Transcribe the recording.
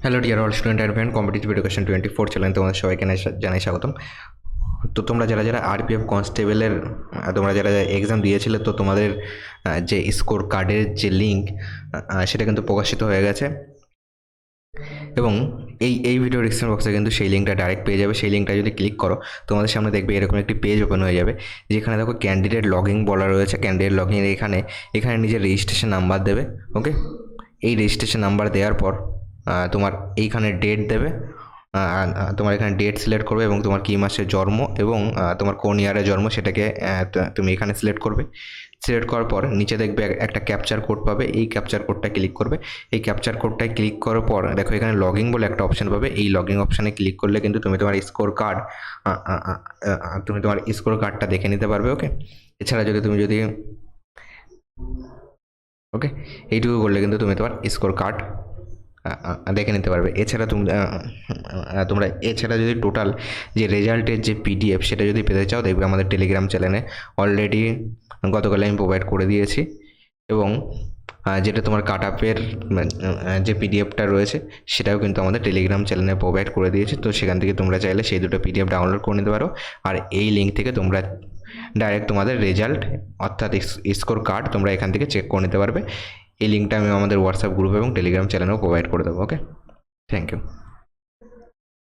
Hello dear all student and competitive education 24 channel তোমাদের সবাইকে জানাই স্বাগতম। তো তোমরা যারা যারা আরপিএফ কনস্টেবলের তোমরা যারা এক্সাম দিয়েছিলে, তো তোমাদের যে স্কোর কার্ডের যে লিঙ্ক সেটা কিন্তু প্রকাশিত হয়ে গেছে। এবং এই ভিডিও ডিসক্রিপশন বক্সে কিন্তু সেই লিঙ্কটা ডাইরেক্ট পেয়ে যাবে। সেই লিঙ্কটা যদি ক্লিক করো, তোমাদের সামনে দেখবে এরকম একটি পেজ ওপেন হয়ে যাবে, যেখানে দেখো ক্যান্ডিডেট লগইন বলা রয়েছে। ক্যান্ডিডেট লগইন এখানে নিজের রেজিস্ট্রেশন নাম্বার দেবে। ওকে, এই রেজিস্ট্রেশন নাম্বার দেওয়ার পর তোমার এইখানে ডেট দেবে। তোমার এখানে ডেট সিলেক্ট করবে এবং তোমার কী মাসে জন্ম এবং তোমার কোন ইয়ারে জন্ম সেটাকে তুমি এখানে সিলেক্ট করবে। সিলেক্ট করার পর নিচে দেখবে একটা ক্যাপচার কোড পাবে, এই ক্যাপচার কোডটা ক্লিক করবে। এই ক্যাপচার কোডটায় ক্লিক করার পর দেখো এখানে লগইন বলে একটা অপশন পাবে। এই লগইন অপশানে ক্লিক করলে কিন্তু তুমি তোমার স্কোর কার্ডটা দেখে নিতে পারবে। ওকে, এছাড়া যদি ওকে, এইটুকু করলে কিন্তু তুমি তোমার স্কোর কার্ড দেখে নিতে পারবে। এছাড়া তোমরা এছাড়া যদি টোটাল যে রেজাল্টের যে পিডিএফ সেটা যদি পেতে চাও, দেখবে আমাদের টেলিগ্রাম চ্যানেলে অলরেডি গতকাল আমি প্রোভাইড করে দিয়েছি। এবং যেটা তোমার কাট আপের যে পিডিএফটা রয়েছে সেটাও কিন্তু আমাদের টেলিগ্রাম চ্যানেলে প্রোভাইড করে দিয়েছি। তো সেখান থেকে তোমরা চাইলে সেই দুটো পিডিএফ ডাউনলোড করে নিতে পারো। আর এই লিঙ্ক থেকে তোমরা ডাইরেক্ট তোমাদের রেজাল্ট অর্থাৎ স্কোর কার্ড তোমরা এখান থেকে চেক করে নিতে পারবে। এই লিঙ্কটা আমি আমাদের হোয়াটসঅ্যাপ গ্রুপ এবং টেলিগ্রাম চ্যানেলেও প্রোভাইড করে দেবো। ওকে, থ্যাংক ইউ।